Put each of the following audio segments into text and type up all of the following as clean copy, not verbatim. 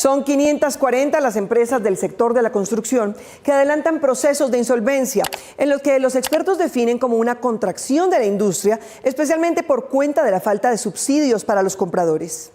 Son 540 las empresas del sector de la construcción que adelantan procesos de insolvencia, en los que los expertos definen como una contracción de la industria, especialmente por cuenta de la falta de subsidios para los compradores.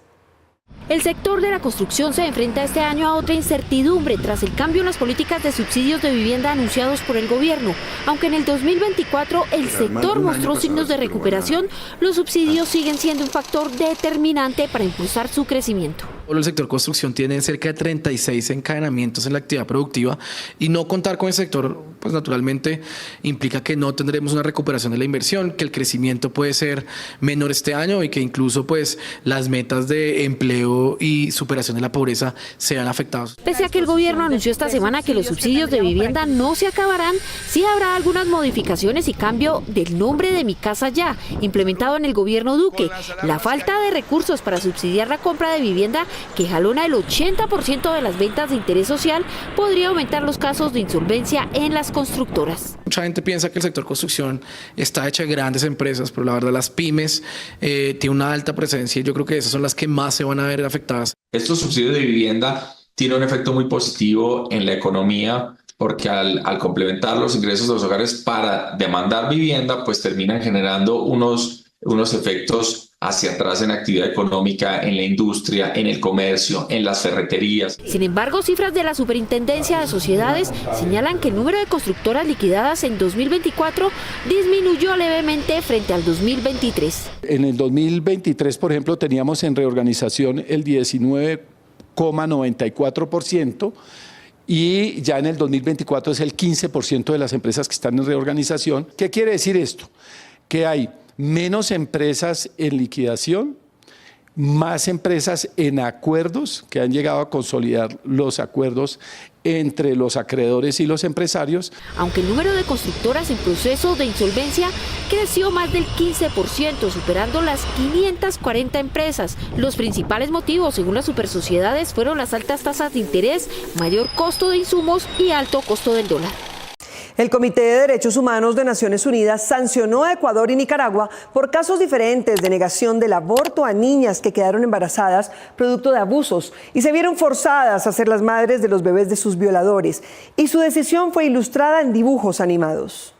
El sector de la construcción se enfrenta este año a otra incertidumbre tras el cambio en las políticas de subsidios de vivienda anunciados por el gobierno. Aunque en el 2024 el sector mostró signos de recuperación, los subsidios siguen siendo un factor determinante para impulsar su crecimiento. El sector construcción tiene cerca de 36 encadenamientos en la actividad productiva y no contar con el sector, pues naturalmente implica que no tendremos una recuperación de la inversión, que el crecimiento puede ser menor este año y que incluso pues las metas de empleo y superación de la pobreza sean afectados. Pese a que el gobierno anunció esta semana que los subsidios de vivienda no se acabarán, sí habrá algunas modificaciones y cambio del nombre de Mi Casa Ya, implementado en el gobierno Duque. La falta de recursos para subsidiar la compra de vivienda, que jalona el 80% de las ventas de interés social, podría aumentar los casos de insolvencia en las constructoras. Mucha gente piensa que el sector construcción está hecho de grandes empresas, pero la verdad las pymes tienen una alta presencia y yo creo que esas son las que más se van a ver afectadas. Estos subsidios de vivienda tienen un efecto muy positivo en la economía, porque al complementar los ingresos de los hogares para demandar vivienda, pues terminan generando unos efectos hacia atrás en actividad económica, en la industria, en el comercio, en las ferreterías. Sin embargo, cifras de la Superintendencia de Sociedades señalan que el número de constructoras liquidadas en 2024 disminuyó levemente frente al 2023. En el 2023, por ejemplo, teníamos en reorganización el 19,94%. Y ya en el 2024 es el 15% de las empresas que están en reorganización. ¿Qué quiere decir esto? Que hay menos empresas en liquidación, más empresas en acuerdos, que han llegado a consolidar los acuerdos entre los acreedores y los empresarios. Aunque el número de constructoras en proceso de insolvencia creció más del 15%, superando las 540 empresas. Los principales motivos, según las supersociedades, fueron las altas tasas de interés, mayor costo de insumos y alto costo del dólar. El Comité de Derechos Humanos de Naciones Unidas sancionó a Ecuador y Nicaragua por casos diferentes de negación del aborto a niñas que quedaron embarazadas producto de abusos y se vieron forzadas a ser las madres de los bebés de sus violadores. Y su decisión fue ilustrada en dibujos animados.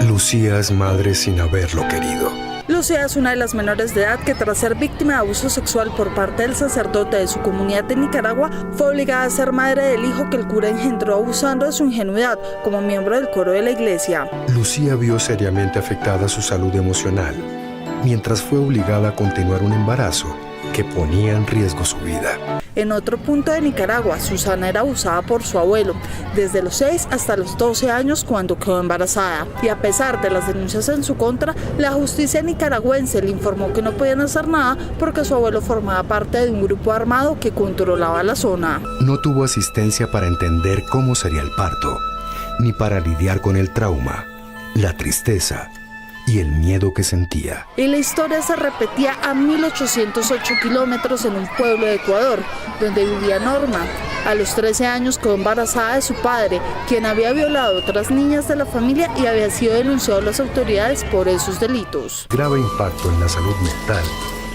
Lucía es madre sin haberlo querido. Lucía es una de las menores de edad que, tras ser víctima de abuso sexual por parte del sacerdote de su comunidad de Nicaragua, fue obligada a ser madre del hijo que el cura engendró abusando de su ingenuidad como miembro del coro de la iglesia. Lucía vio seriamente afectada su salud emocional, mientras fue obligada a continuar un embarazo que ponía en riesgo su vida. En otro punto de Nicaragua, Susana era abusada por su abuelo, desde los 6 hasta los 12 años cuando quedó embarazada. Y a pesar de las denuncias en su contra, la justicia nicaragüense le informó que no podían hacer nada porque su abuelo formaba parte de un grupo armado que controlaba la zona. No tuvo asistencia para entender cómo sería el parto, ni para lidiar con el trauma, la tristeza y el miedo que sentía. Y la historia se repetía a 1808 kilómetros en un pueblo de Ecuador, donde vivía Norma. A los 13 años quedó embarazada de su padre, quien había violado a otras niñas de la familia y había sido denunciado a las autoridades por esos delitos. Grave impacto en la salud mental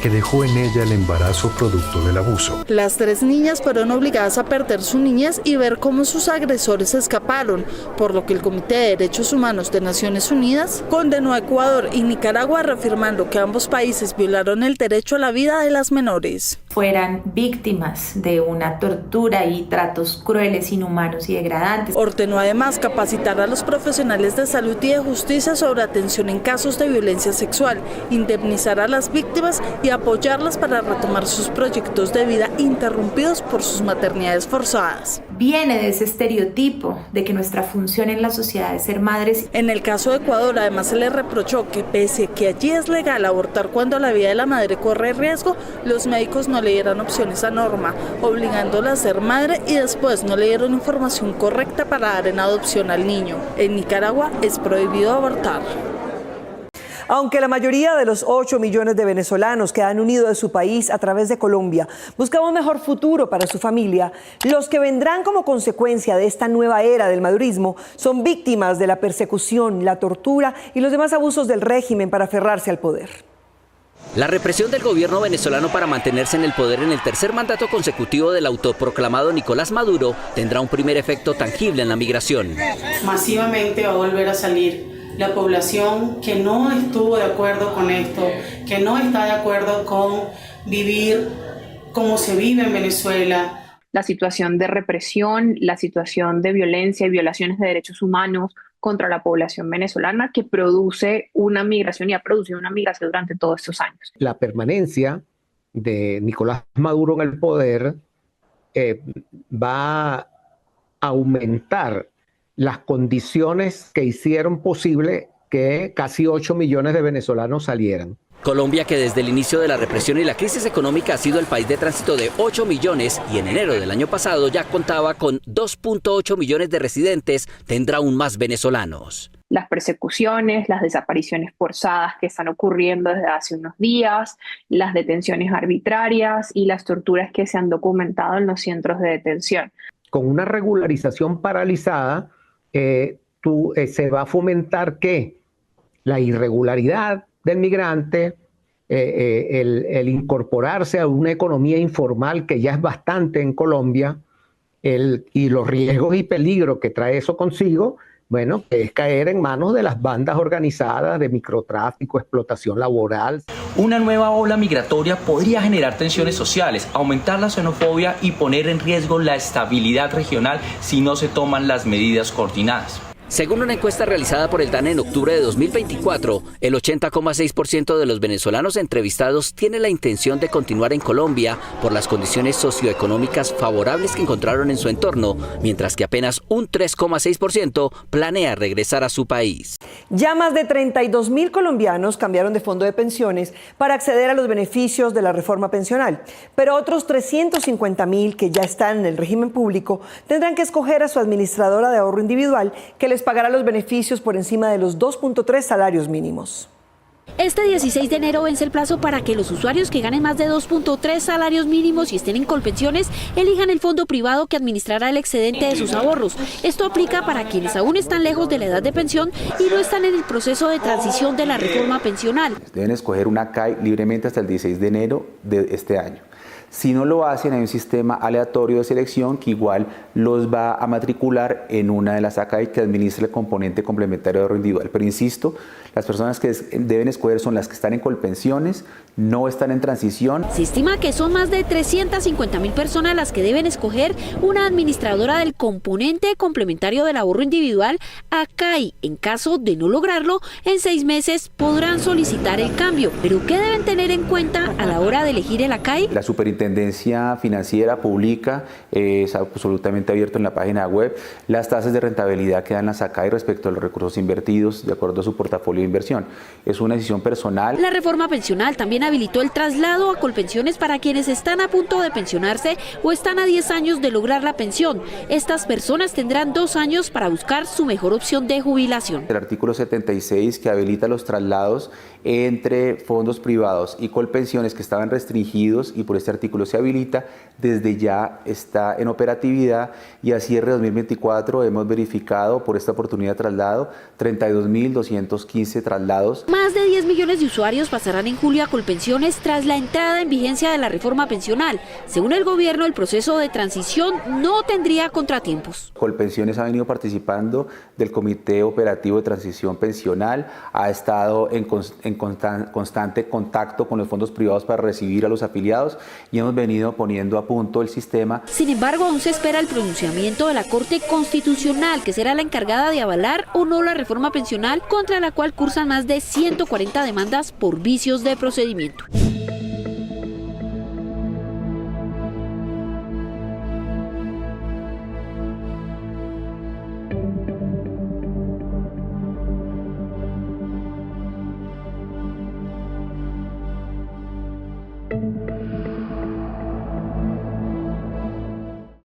que dejó en ella el embarazo producto del abuso. Las 3 niñas fueron obligadas a perder su niñez y ver cómo sus agresores escaparon, por lo que el Comité de Derechos Humanos de Naciones Unidas condenó a Ecuador y Nicaragua, reafirmando que ambos países violaron el derecho a la vida de las menores. Fueran víctimas de una tortura y tratos crueles, inhumanos y degradantes. Ordenó además capacitar a los profesionales de salud y de justicia sobre atención en casos de violencia sexual, indemnizar a las víctimas y apoyarlas para retomar sus proyectos de vida interrumpidos por sus maternidades forzadas. Viene de ese estereotipo de que nuestra función en la sociedad es ser madres. En el caso de Ecuador, además, se le reprochó que pese a que allí es legal abortar cuando la vida de la madre corre riesgo, los médicos no le dieron opciones a Norma, obligándola a ser madre, y después no le dieron información correcta para dar en adopción al niño. En Nicaragua es prohibido abortar. Aunque la mayoría de los 8 millones de venezolanos que han huido de su país a través de Colombia buscan un mejor futuro para su familia, los que vendrán como consecuencia de esta nueva era del madurismo son víctimas de la persecución, la tortura y los demás abusos del régimen para aferrarse al poder. La represión del gobierno venezolano para mantenerse en el poder en el tercer mandato consecutivo del autoproclamado Nicolás Maduro tendrá un primer efecto tangible en la migración. Masivamente va a volver a salir la población que no estuvo de acuerdo con esto, que no está de acuerdo con vivir como se vive en Venezuela. La situación de represión, la situación de violencia y violaciones de derechos humanos contra la población venezolana que produce una migración y ha producido una migración durante todos estos años. La permanencia de Nicolás Maduro en el poder va a aumentar las condiciones que hicieron posible que casi 8 millones de venezolanos salieran. Colombia, que desde el inicio de la represión y la crisis económica ha sido el país de tránsito de 8 millones y en enero del año pasado ya contaba con 2.8 millones de residentes, tendrá aún más venezolanos. Las persecuciones, las desapariciones forzadas que están ocurriendo desde hace unos días, las detenciones arbitrarias y las torturas que se han documentado en los centros de detención. Con una regularización paralizada, se va a fomentar que la irregularidad del migrante, el incorporarse a una economía informal que ya es bastante en Colombia, y los riesgos y peligros que trae eso consigo, bueno, es caer en manos de las bandas organizadas de microtráfico, explotación laboral. Una nueva ola migratoria podría generar tensiones sociales, aumentar la xenofobia y poner en riesgo la estabilidad regional si no se toman las medidas coordinadas. Según una encuesta realizada por el DANE en octubre de 2024, el 80,6% de los venezolanos entrevistados tiene la intención de continuar en Colombia por las condiciones socioeconómicas favorables que encontraron en su entorno, mientras que apenas un 3,6% planea regresar a su país. Ya más de 32.000 colombianos cambiaron de fondo de pensiones para acceder a los beneficios de la reforma pensional, pero otros 350.000 que ya están en el régimen público tendrán que escoger a su administradora de ahorro individual que les pagará los beneficios por encima de los 2.3 salarios mínimos. Este 16 de enero vence el plazo para que los usuarios que ganen más de 2.3 salarios mínimos y estén en Colpensiones elijan el fondo privado que administrará el excedente de sus ahorros. Esto aplica para quienes aún están lejos de la edad de pensión y no están en el proceso de transición de la reforma pensional. Deben escoger una CAI libremente hasta el 16 de enero de este año. Si no lo hacen, hay un sistema aleatorio de selección que igual los va a matricular en una de las ACAI que administra el componente complementario de ahorro individual. Pero insisto, las personas que deben escoger son las que están en Colpensiones, no están en transición. Se estima que son más de 350.000 personas las que deben escoger una administradora del componente complementario del ahorro individual, ACAI. En caso de no lograrlo, en 6 meses podrán solicitar el cambio. ¿Pero qué deben tener en cuenta a la hora de elegir el ACAI? La Superintendencia Financiera publica, es absolutamente abierto en la página web, las tasas de rentabilidad que dan las ACAI respecto a los recursos invertidos de acuerdo a su portafolio de inversión. Es una decisión personal. La reforma pensional también habilitó el traslado a Colpensiones para quienes están a punto de pensionarse o están a 10 años de lograr la pensión. Estas personas tendrán 2 años para buscar su mejor opción de jubilación. El artículo 76 que habilita los traslados entre fondos privados y Colpensiones que estaban restringidos y por este artículo se habilita, desde ya está en operatividad y a cierre de 2024 hemos verificado por esta oportunidad de traslado 32.215 traslados. Más de 10 millones de usuarios pasarán en julio a Colpensiones tras la entrada en vigencia de la reforma pensional. Según el gobierno, el proceso de transición no tendría contratiempos. Colpensiones ha venido participando del Comité Operativo de Transición Pensional, ha estado en constante contacto con los fondos privados para recibir a los afiliados y hemos venido poniendo a punto el sistema. Sin embargo, aún se espera el pronunciamiento de la Corte Constitucional, que será la encargada de avalar o no la reforma pensional, contra la cual cursan más de 140 demandas por vicios de procedimiento.